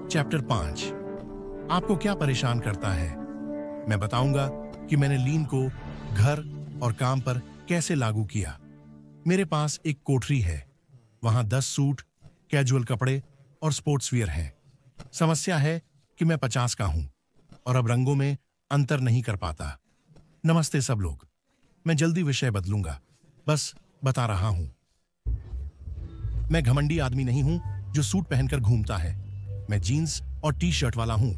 Chapter 5। आपको क्या परेशान करता है? मैं बताऊंगा कि मैंने लीन को घर और काम पर कैसे लागू किया। मेरे पास एक कोठरी है, वहां 10 सूट, कैजुअल कपड़े और स्पोर्ट्स वियर हैं। समस्या है कि मैं 50 का हूं और अब रंगों में अंतर नहीं कर पाता। नमस्ते सब लोग, मैं जल्दी विषय बदलूंगा, बस बता रहा हूं। मैं घमंडी आदमी नहीं हूं जो सूट पहनकर घूमता है। मैं जीन्स और टी शर्ट वाला हूं,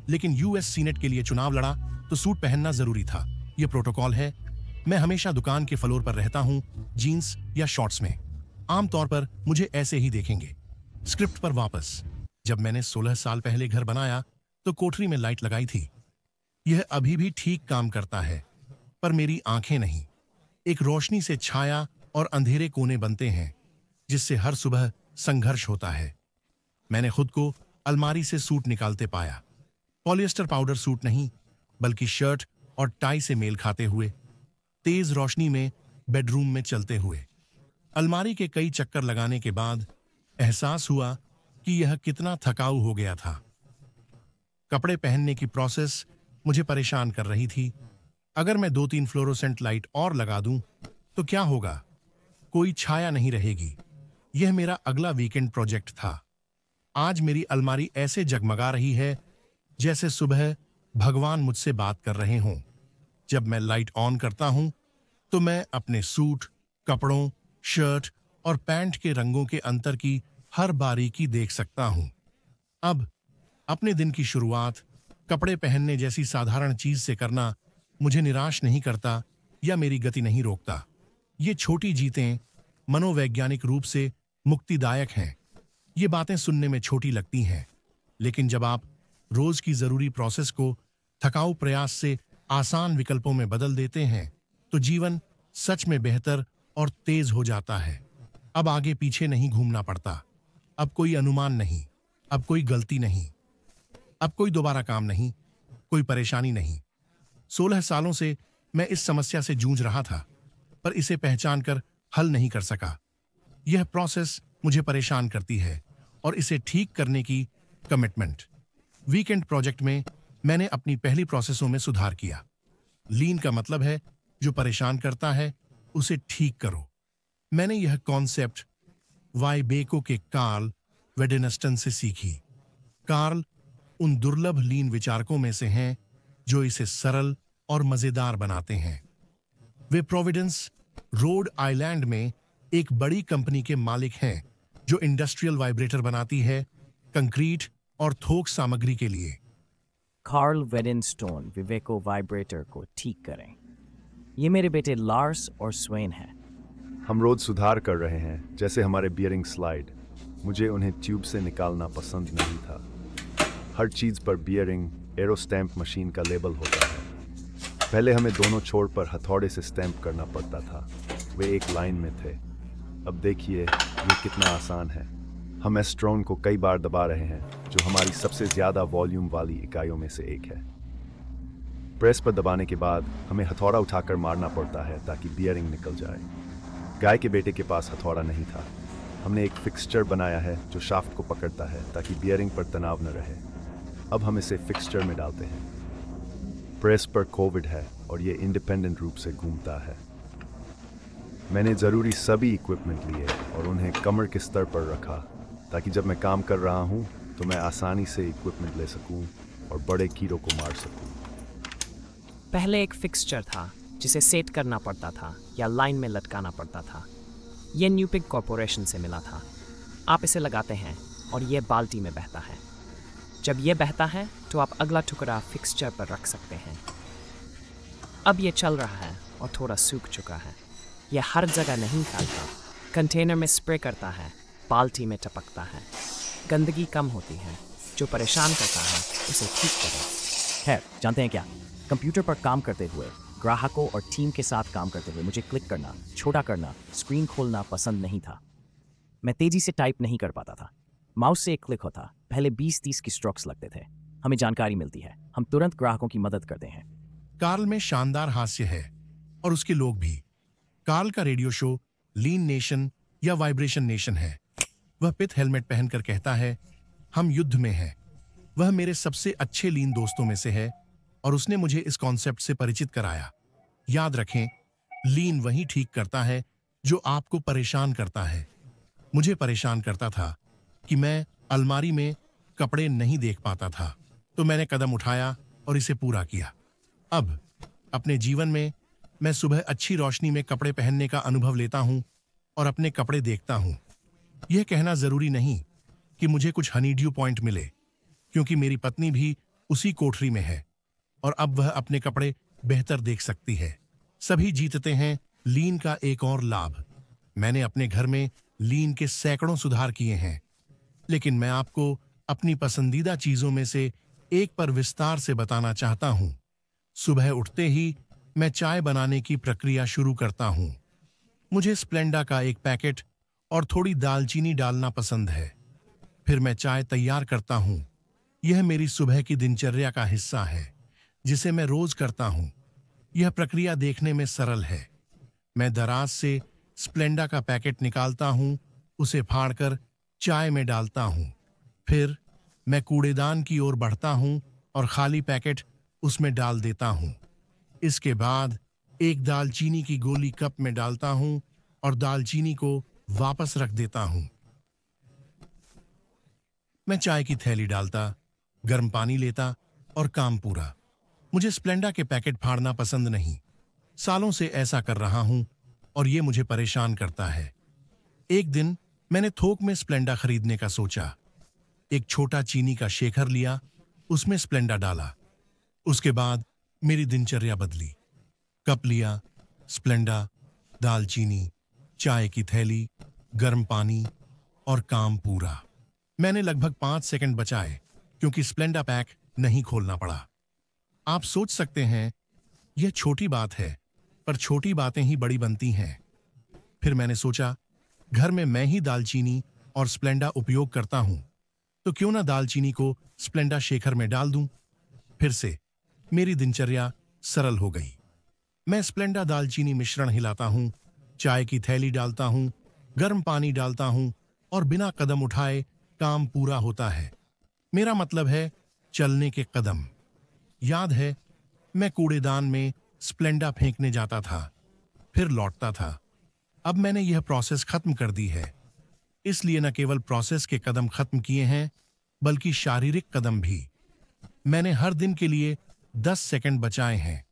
लेकिन यूएस सीनेट के लिए चुनाव लड़ा तो सूट पहनना जरूरी था। यह प्रोटोकॉल है। मैं हमेशा दुकान के फ्लोर पर रहता हूं, जीन्स या शॉर्ट्स में। आमतौर पर मुझे ऐसे ही देखेंगे। स्क्रिप्ट पर वापस। जब मैंने 16 साल पहले घर बनाया तो कोठरी में लाइट लगाई थी। यह अभी भी ठीक काम करता है, पर मेरी आंखें नहीं। एक रोशनी से छाया और अंधेरे कोने बनते हैं, जिससे हर सुबह संघर्ष होता है। मैंने खुद को अलमारी से सूट निकालते पाया। पॉलिएस्टर पाउडर सूट नहीं, बल्कि शर्ट और टाई से मेल खाते हुए, तेज रोशनी में बेडरूम में चलते हुए। अलमारी के कई चक्कर लगाने के बाद एहसास हुआ कि यह कितना थकाऊ हो गया था। कपड़े पहनने की प्रोसेस मुझे परेशान कर रही थी। अगर मैं 2-3 फ्लोरोसेंट लाइट और लगा दूं तो क्या होगा? कोई छाया नहीं रहेगी। यह मेरा अगला वीकेंड प्रोजेक्ट था। आज मेरी अलमारी ऐसे जगमगा रही है जैसे सुबह भगवान मुझसे बात कर रहे हों। जब मैं लाइट ऑन करता हूं तो मैं अपने सूट, कपड़ों, शर्ट और पैंट के रंगों के अंतर की हर बारीकी देख सकता हूं। अब अपने दिन की शुरुआत कपड़े पहनने जैसी साधारण चीज से करना मुझे निराश नहीं करता या मेरी गति नहीं रोकता। ये छोटी जीतें मनोवैज्ञानिक रूप से मुक्तिदायक हैं। ये बातें सुनने में छोटी लगती हैं, लेकिन जब आप रोज की जरूरी प्रोसेस को थकाऊ प्रयास से आसान विकल्पों में बदल देते हैं तो जीवन सच में बेहतर और तेज हो जाता है। अब आगे पीछे नहीं घूमना पड़ता। अब कोई अनुमान नहीं, अब कोई गलती नहीं, अब कोई दोबारा काम नहीं, कोई परेशानी नहीं। 16 सालों से मैं इस समस्या से जूझ रहा था, पर इसे पहचान कर हल नहीं कर सका। यह प्रोसेस मुझे परेशान करती है और इसे ठीक करने की कमिटमेंट। वीकेंड प्रोजेक्ट में मैंने अपनी पहली प्रोसेसों में सुधार किया। लीन का मतलब है जो परेशान करता है उसे ठीक करो। मैंने यह कॉन्सेप्ट वाइबेको के कार्ल वेडेनस्टन से सीखी। कार्ल उन दुर्लभ लीन विचारकों में से हैं जो इसे सरल और मजेदार बनाते हैं। वे प्रोविडेंस, रोड आइलैंड में एक बड़ी कंपनी के मालिक हैं जो इंडस्ट्रियल वाइब्रेटर बनाती है, कंक्रीट और थोक सामग्री के लिए। कार्ल वेडेनस्टोन विवेको वाइब्रेटर को ठीक करें। ये मेरे बेटे लार्स और स्वेन हैं। हम रोज सुधार कर रहे हैं, जैसे हमारे बियरिंग स्लाइड। मुझे उन्हें ट्यूब से निकालना पसंद नहीं था। हर चीज़ पर बियरिंग एरो स्टैंप मशीन का लेबल होता है। पहले हमें दोनों छोर पर हथौड़े से स्टैंप करना पड़ता था। वे एक लाइन में थे। अब देखिए ये कितना आसान है। हम एस्ट्रोन को कई बार दबा रहे हैं, जो हमारी सबसे ज़्यादा वॉल्यूम वाली इकाइयों में से एक है। प्रेस पर दबाने के बाद हमें हथौड़ा उठाकर मारना पड़ता है ताकि बियरिंग निकल जाए। गाय के बेटे के पास हथौड़ा नहीं था। हमने एक फिक्सचर बनाया है जो शाफ्ट को पकड़ता है ताकि बियरिंग पर तनाव न रहे। अब हम इसे फिक्सचर में डालते हैं। प्रेस पर कोविड है और ये इंडिपेंडेंट रूप से घूमता है। मैंने ज़रूरी सभी इक्विपमेंट लिए और उन्हें कमर के स्तर पर रखा ताकि जब मैं काम कर रहा हूँ तो मैं आसानी से इक्विपमेंट ले सकूँ और बड़े कीड़ों को मार सकूँ। पहले एक फिक्सचर था जिसे सेट करना पड़ता था या लाइन में लटकाना पड़ता था। ये न्यूपिग कॉरपोरेशन से मिला था। आप इसे लगाते हैं और ये बाल्टी में बहता है। जब ये बहता है तो आप अगला टुकड़ा फिक्सचर पर रख सकते हैं। अब ये चल रहा है और थोड़ा सूख चुका है। यह हर जगह नहीं फैलता। कंटेनर में स्प्रे करता है, बाल्टी में टपकता है। गंदगी कम होती है। जो परेशान करता है उसे ठीक करें। खैर, जानते हैं क्या, कंप्यूटर पर काम करते हुए, ग्राहकों और टीम के साथ काम करते हुए मुझे क्लिक करना, छोटा करना, स्क्रीन खोलना पसंद नहीं था। मैं तेजी से टाइप नहीं कर पाता था। माउस से एक क्लिक होता, पहले 20-30 की स्ट्रोक्स लगते थे। हमें जानकारी मिलती है, हम तुरंत ग्राहकों की मदद करते हैं। कार्ल में शानदार हास्य है और उसके लोग भी। कार्ल का रेडियो शो लीन नेशन या वाइब्रेशन नेशन है। वह पिथ हेलमेट पहनकर कहता है, हम युद्ध में हैं, वह मेरे सबसे अच्छे लीन दोस्तों में से है और उसने मुझे इस कॉन्सेप्ट से परिचित कराया। याद रखें, लीन वही ठीक करता है जो आपको परेशान करता है। मुझे परेशान करता था कि मैं अलमारी में कपड़े नहीं देख पाता था, तो मैंने कदम उठाया और इसे पूरा किया। अब अपने जीवन में मैं सुबह अच्छी रोशनी में कपड़े पहनने का अनुभव लेता हूं और अपने कपड़े देखता हूं। यह कहना जरूरी नहीं कि मुझे कुछ हनी ड्यू पॉइंट मिले, क्योंकि मेरी पत्नी भी उसी कोठरी में है और अब वह अपने कपड़े बेहतर देख सकती है। सभी जीतते हैं लीन का एक और लाभ। मैंने अपने घर में लीन के सैकड़ों सुधार किए हैं, लेकिन मैं आपको अपनी पसंदीदा चीजों में से एक पर विस्तार से बताना चाहता हूं। सुबह उठते ही मैं चाय बनाने की प्रक्रिया शुरू करता हूं। मुझे स्प्लेंडा का एक पैकेट और थोड़ी दालचीनी डालना पसंद है। फिर मैं चाय तैयार करता हूं। यह मेरी सुबह की दिनचर्या का हिस्सा है, जिसे मैं रोज करता हूं। यह प्रक्रिया देखने में सरल है। मैं दराज से स्प्लेंडा का पैकेट निकालता हूं, उसे फाड़कर चाय में डालता हूं। फिर मैं कूड़ेदान की ओर बढ़ता हूं और खाली पैकेट उसमें डाल देता हूं। इसके बाद एक दालचीनी की गोली कप में डालता हूं और दालचीनी को वापस रख देता हूं। मैं चाय की थैली डालता, गर्म पानी लेता और काम पूरा। मुझे स्प्लेंडा के पैकेट फाड़ना पसंद नहीं। सालों से ऐसा कर रहा हूं और ये मुझे परेशान करता है। एक दिन मैंने थोक में स्प्लेंडा खरीदने का सोचा। एक छोटा चीनी का शेखर लिया, उसमें स्प्लेंडा डाला। उसके बाद मेरी दिनचर्या बदली। कप लिया, स्प्लेंडा, दालचीनी, चाय की थैली, गर्म पानी और काम पूरा। मैंने लगभग 5 सेकंड बचाए क्योंकि स्प्लेंडा पैक नहीं खोलना पड़ा। आप सोच सकते हैं यह छोटी बात है, पर छोटी बातें ही बड़ी बनती हैं। फिर मैंने सोचा, घर में मैं ही दालचीनी और स्प्लेंडा उपयोग करता हूं, तो क्यों ना दालचीनी को स्प्लेंडा शेखर में डाल दूं। फिर से मेरी दिनचर्या सरल हो गई। मैं स्प्लेंडा दालचीनी मिश्रण हिलाता हूं, चाय की थैली डालता हूं, गर्म पानी डालता हूं और बिना कदम उठाए काम पूरा होता है। मेरा मतलब है चलने के कदम। याद है, मैं कूड़ेदान में स्प्लेंडा फेंकने जाता था, फिर लौटता था। अब मैंने यह प्रोसेस खत्म कर दी है। इसलिए न केवल प्रोसेस के कदम खत्म किए हैं, बल्कि शारीरिक कदम भी। मैंने हर दिन के लिए 10 सेकंड बचाए हैं।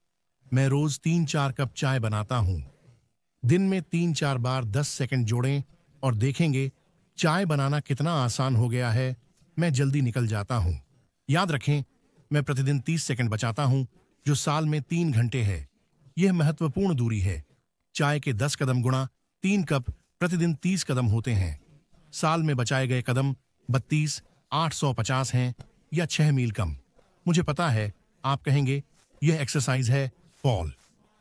मैं रोज 3-4 कप चाय बनाता हूं। दिन में 3-4 बार 10 सेकंड जोड़ें और देखेंगे चाय बनाना कितना आसान हो गया है। मैं जल्दी निकल जाता हूं। याद रखें, मैं प्रतिदिन 30 सेकंड बचाता हूं, जो साल में 3 घंटे है। यह महत्वपूर्ण दूरी है। चाय के 10 कदम गुणा 3 कप प्रतिदिन 30 कदम होते हैं। साल में बचाए गए कदम 32, 850 हैं या 6 मील कम। मुझे पता है आप कहेंगे यह एक्सरसाइज है पॉल।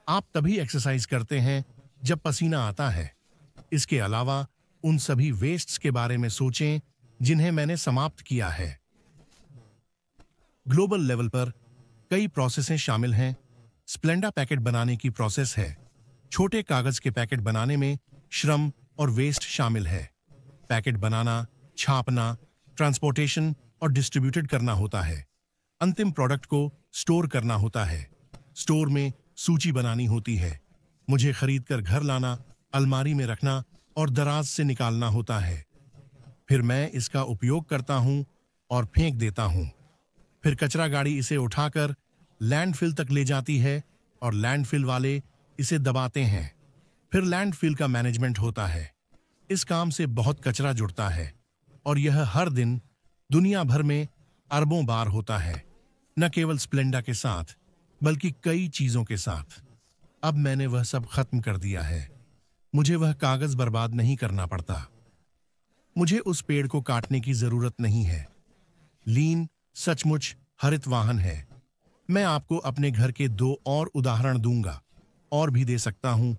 आप तभी एक्सरसाइज करते हैं जब पसीना आता है। इसके अलावा उन सभी वेस्ट्स के बारे में सोचें जिन्हें मैंने समाप्त किया है। ग्लोबल लेवल पर कई प्रोसेसें शामिल हैं। स्प्लेंडा पैकेट बनाने की प्रोसेस है। छोटे कागज के पैकेट बनाने में श्रम और वेस्ट शामिल है। पैकेट बनाना, छापना, ट्रांसपोर्टेशन और डिस्ट्रीब्यूटेड करना होता है। अंतिम प्रोडक्ट को स्टोर करना होता है। स्टोर में सूची बनानी होती है। मुझे खरीदकर घर लाना, अलमारी में रखना और दराज से निकालना होता है। फिर मैं इसका उपयोग करता हूं और फेंक देता हूं। फिर कचरा गाड़ी इसे उठाकर लैंडफिल तक ले जाती है और लैंडफिल वाले इसे दबाते हैं। फिर लैंडफिल का मैनेजमेंट होता है। इस काम से बहुत कचरा जुड़ता है और यह हर दिन दुनिया भर में अरबों बार होता है। न केवल स्प्लेंडा के साथ, बल्कि कई चीजों के साथ। अब मैंने वह सब खत्म कर दिया है। मुझे वह कागज बर्बाद नहीं करना पड़ता। मुझे उस पेड़ को काटने की जरूरत नहीं है। लीन सचमुच हरित वाहन है। मैं आपको अपने घर के 2 और उदाहरण दूंगा और भी दे सकता हूं,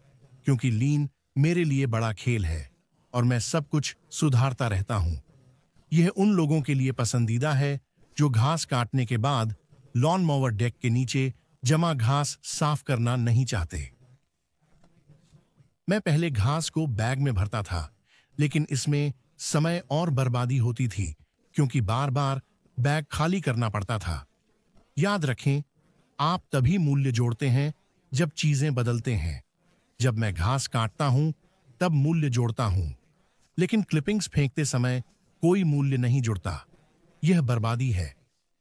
क्योंकि लीन मेरे लिए बड़ा खेल है और मैं सब कुछ सुधारता रहता हूं। यह उन लोगों के लिए पसंदीदा है जो घास काटने के बाद लॉन मोवर डेक के नीचे जमा घास साफ करना नहीं चाहते। मैं पहले घास को बैग में भरता था, लेकिन इसमें समय और बर्बादी होती थी, क्योंकि बार बार बैग खाली करना पड़ता था। याद रखें, आप तभी मूल्य जोड़ते हैं जब चीजें बदलते हैं। जब मैं घास काटता हूं तब मूल्य जोड़ता हूं, लेकिन क्लिपिंग्स फेंकते समय कोई मूल्य नहीं जुड़ता। यह बर्बादी है।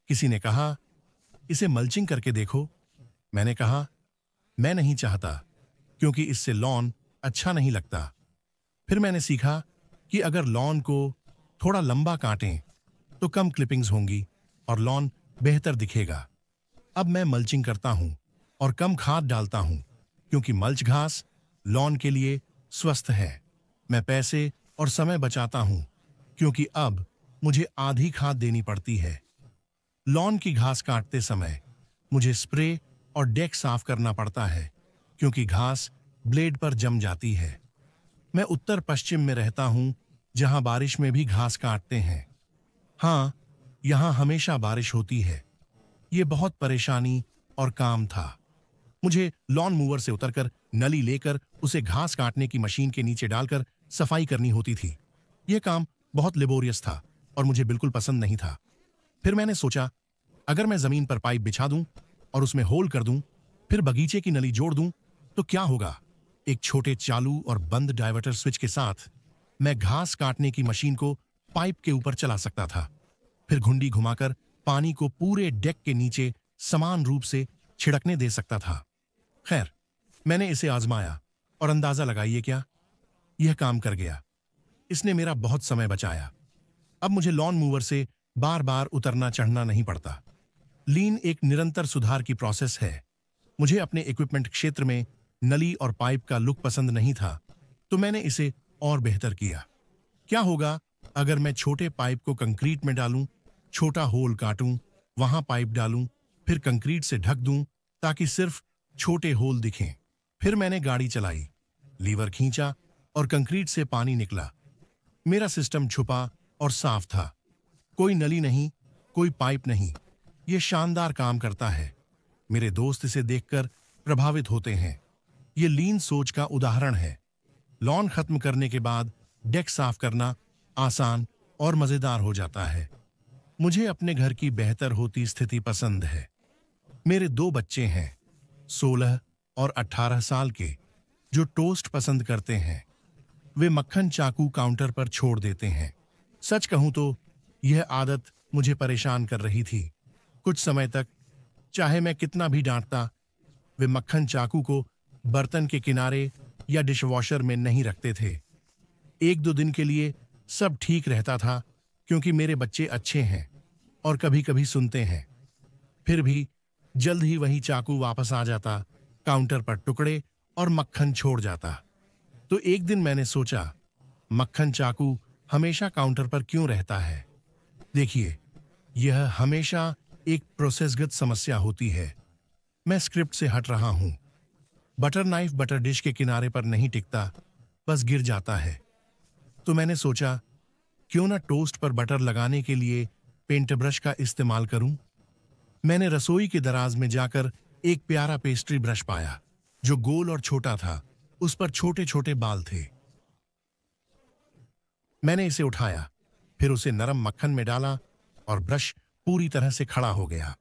किसी ने कहा, इसे मल्चिंग करके देखो। मैंने कहा, मैं नहीं चाहता, क्योंकि इससे लॉन अच्छा नहीं लगता। फिर मैंने सीखा कि अगर लॉन को थोड़ा लंबा काटें तो कम क्लिपिंग्स होंगी और लॉन बेहतर दिखेगा। अब मैं मल्चिंग करता हूं और कम खाद डालता हूं, क्योंकि मल्च घास लॉन के लिए स्वस्थ है। मैं पैसे और समय बचाता हूं, क्योंकि अब मुझे आधी खाद देनी पड़ती है। लॉन की घास काटते समय मुझे स्प्रे और डेक साफ करना पड़ता है, क्योंकि घास ब्लेड पर जम जाती है। मैं उत्तर पश्चिम में रहता हूं, जहां बारिश में भी घास काटते हैं। हाँ, यहां हमेशा बारिश होती है। ये बहुत परेशानी और काम था। मुझे लॉन मूवर से उतरकर नली लेकर उसे घास काटने की मशीन के नीचे डालकर सफाई करनी होती थी। यह काम बहुत लेबोरियस था और मुझे बिल्कुल पसंद नहीं था। फिर मैंने सोचा, अगर मैं जमीन पर पाइप बिछा दूं और उसमें होल कर दूं, फिर बगीचे की नली जोड़ दूं, तो क्या होगा? एक छोटे चालू और बंद डायवर्टर स्विच के साथ मैं घास काटने की मशीन को पाइप के ऊपर चला सकता था। फिर घुंडी घुमाकर पानी को पूरे डेक के नीचे समान रूप से छिड़कने दे सकता था। खैर, मैंने इसे आजमाया और अंदाजा लगाइए क्या, यह काम कर गया। इसने मेरा बहुत समय बचाया। अब मुझे लॉन मूवर से बार बार उतरना चढ़ना नहीं पड़ता। लीन एक निरंतर सुधार की प्रोसेस है। मुझे अपने इक्विपमेंट क्षेत्र में नली और पाइप का लुक पसंद नहीं था, तो मैंने इसे और बेहतर किया। क्या होगा अगर मैं छोटे पाइप को कंक्रीट में डालूं, छोटा होल काटूं, वहां पाइप डालूं, फिर कंक्रीट से ढक दूं ताकि सिर्फ छोटे होल दिखें। फिर मैंने गाड़ी चलाई, लीवर खींचा और कंक्रीट से पानी निकला। मेरा सिस्टम छुपा और साफ था। कोई नली नहीं, कोई पाइप नहीं। यह शानदार काम करता है। मेरे दोस्त इसे देखकर प्रभावित होते हैं। यह लीन सोच का उदाहरण है। लॉन खत्म करने के बाद डेक साफ करना आसान और मजेदार हो जाता है। मुझे अपने घर की बेहतर होती स्थिति पसंद है। मेरे 2 बच्चे हैं, 16 और 18 साल के, जो टोस्ट पसंद करते हैं। वे मक्खन चाकू काउंटर पर छोड़ देते हैं। सच कहूं तो यह आदत मुझे परेशान कर रही थी। कुछ समय तक, चाहे मैं कितना भी डांटता, वे मक्खन चाकू को बर्तन के किनारे या डिशवॉशर में नहीं रखते थे। 1-2 दिन के लिए सब ठीक रहता था, क्योंकि मेरे बच्चे अच्छे हैं और कभी-कभी सुनते हैं। फिर भी जल्द ही वही चाकू वापस आ जाता, काउंटर पर टुकड़े और मक्खन छोड़ जाता। तो एक दिन मैंने सोचा, मक्खन चाकू हमेशा काउंटर पर क्यों रहता है? देखिए, यह हमेशा एक प्रोसेसगत समस्या होती है। मैं स्क्रिप्ट से हट रहा हूं। बटर नाइफ बटर डिश के किनारे पर नहीं टिकता, बस गिर जाता है। तो मैंने सोचा, क्यों ना टोस्ट पर बटर लगाने के लिए पेंट ब्रश का इस्तेमाल करूं? मैंने रसोई के दराज में जाकर एक प्यारा पेस्ट्री ब्रश पाया, जो गोल और छोटा था। उस पर छोटे-छोटे बाल थे। मैंने इसे उठाया, फिर उसे नरम मक्खन में डाला और ब्रश पूरी तरह से खड़ा हो गया।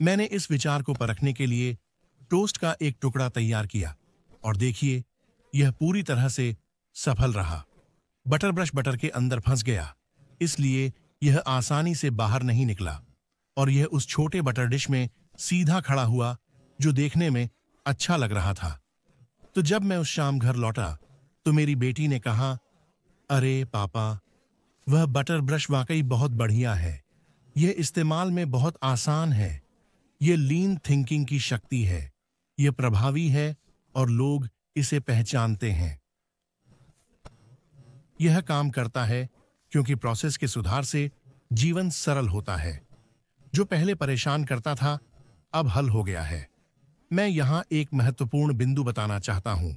मैंने इस विचार को परखने के लिए टोस्ट का एक टुकड़ा तैयार किया और देखिए, यह पूरी तरह से सफल रहा। बटर ब्रश बटर के अंदर फंस गया, इसलिए यह आसानी से बाहर नहीं निकला और यह उस छोटे बटर डिश में सीधा खड़ा हुआ, जो देखने में अच्छा लग रहा था। तो जब मैं उस शाम घर लौटा, तो मेरी बेटी ने कहा, अरे पापा, वह बटर ब्रश वाकई बहुत बढ़िया है। यह इस्तेमाल में बहुत आसान है। यह लीन थिंकिंग की शक्ति है। यह प्रभावी है और लोग इसे पहचानते हैं। यह काम करता है क्योंकि प्रोसेस के सुधार से जीवन सरल होता है। जो पहले परेशान करता था, अब हल हो गया है। मैं यहां एक महत्वपूर्ण बिंदु बताना चाहता हूं।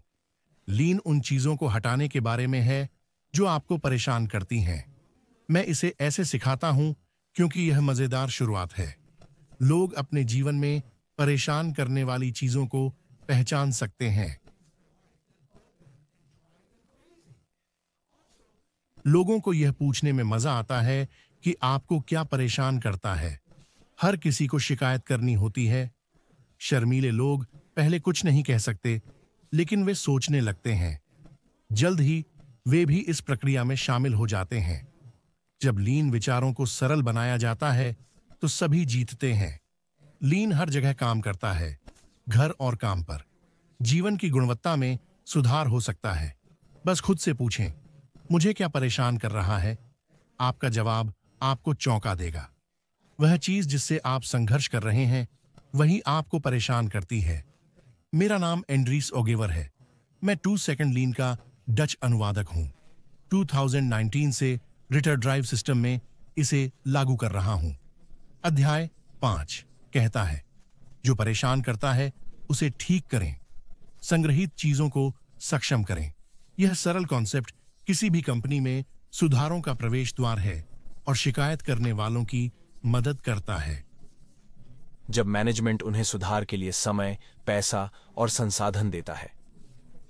लीन उन चीजों को हटाने के बारे में है जो आपको परेशान करती हैं। मैं इसे ऐसे सिखाता हूं क्योंकि यह मजेदार शुरुआत है। लोग अपने जीवन में परेशान करने वाली चीजों को पहचान सकते हैं। लोगों को यह पूछने में मजा आता है कि आपको क्या परेशान करता है। हर किसी को शिकायत करनी होती है। शर्मीले लोग पहले कुछ नहीं कह सकते, लेकिन वे सोचने लगते हैं। जल्द ही वे भी इस प्रक्रिया में शामिल हो जाते हैं। जब लीन विचारों को सरल बनाया जाता है तो सभी जीतते हैं। लीन हर जगह काम करता है, घर और काम पर। जीवन की गुणवत्ता में सुधार हो सकता है। बस खुद से पूछें, मुझे क्या परेशान कर रहा है? आपका जवाब आपको चौंका देगा। वह चीज जिससे आप संघर्ष कर रहे हैं, वही आपको परेशान करती है। मेरा नाम एंड्रीस ओगेवर है। मैं 2 सेकंड लीन का डच अनुवादक हूं। 2019 से रिटर ड्राइव सिस्टम में इसे लागू कर रहा हूं। अध्याय 5 कहता है, जो परेशान करता है उसे ठीक करें, संग्रहित चीजों को सक्षम करें। यह सरल कॉन्सेप्ट किसी भी कंपनी में सुधारों का प्रवेश द्वार है और शिकायत करने वालों की मदद करता है। जब मैनेजमेंट उन्हें सुधार के लिए समय, पैसा और संसाधन देता है।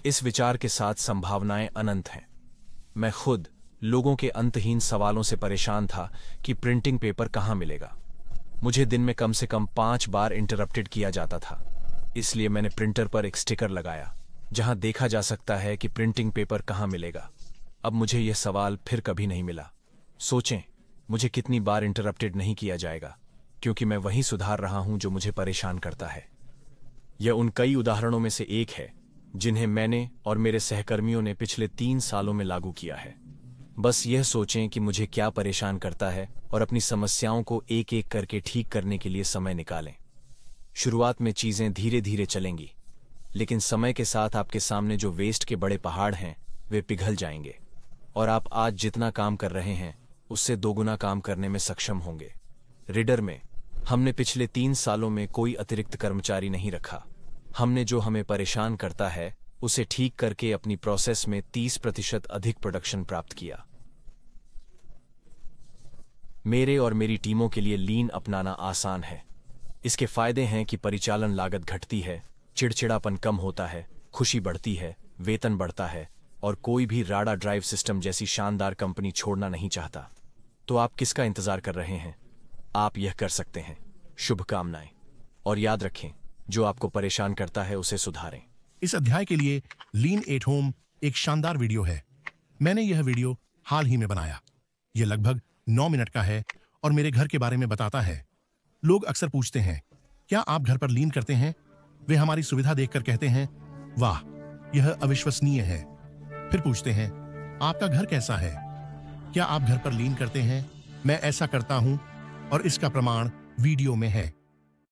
इस विचार के साथ संभावनाएं अनंत हैं। मैं खुद लोगों के अंतहीन सवालों से परेशान था कि प्रिंटिंग पेपर कहां मिलेगा। मुझे दिन में कम से कम 5 बार इंटरप्टेड किया जाता था। इसलिए मैंने प्रिंटर पर एक स्टिकर लगाया जहां देखा जा सकता है कि प्रिंटिंग पेपर कहां मिलेगा। अब मुझे यह सवाल फिर कभी नहीं मिला। सोचें, मुझे कितनी बार इंटरप्टेड नहीं किया जाएगा, क्योंकि मैं वही सुधार रहा हूं जो मुझे परेशान करता है। यह उन कई उदाहरणों में से एक है जिन्हें मैंने और मेरे सहकर्मियों ने पिछले 3 सालों में लागू किया है। बस यह सोचें कि मुझे क्या परेशान करता है और अपनी समस्याओं को एक एक करके ठीक करने के लिए समय निकालें। शुरुआत में चीजें धीरे धीरे चलेंगी, लेकिन समय के साथ आपके सामने जो वेस्ट के बड़े पहाड़ हैं, वे पिघल जाएंगे और आप आज जितना काम कर रहे हैं उससे दोगुना काम करने में सक्षम होंगे। रिडर में हमने पिछले 3 सालों में कोई अतिरिक्त कर्मचारी नहीं रखा। हमने जो हमें परेशान करता है उसे ठीक करके अपनी प्रोसेस में 30% अधिक प्रोडक्शन प्राप्त किया। मेरे और मेरी टीमों के लिए लीन अपनाना आसान है। इसके फायदे हैं कि परिचालन लागत घटती है, चिड़चिड़ापन कम होता है, खुशी बढ़ती है, वेतन बढ़ता है और कोई भी राडा ड्राइव सिस्टम जैसी शानदार कंपनी छोड़ना नहीं चाहता। तो आप किसका इंतजार कर रहे हैं? आप यह कर सकते हैं। शुभकामनाएं, और याद रखें, जो आपको परेशान करता है उसे सुधारें। इस अध्याय के लिए लीन एट होम एक शानदार वीडियो है। मैंने यह वीडियो हाल ही में बनाया। यह लगभग 9 मिनट का है और मेरे घर के बारे में बताता है। लोग अक्सर पूछते हैं, क्या आप घर पर लीन करते हैं? वे हमारी सुविधा देखकर कहते हैं, वाह, यह अविश्वसनीय है। फिर पूछते हैं, आपका घर कैसा है? क्या आप घर पर लीन करते हैं? मैं ऐसा करता हूं और इसका प्रमाण वीडियो में है।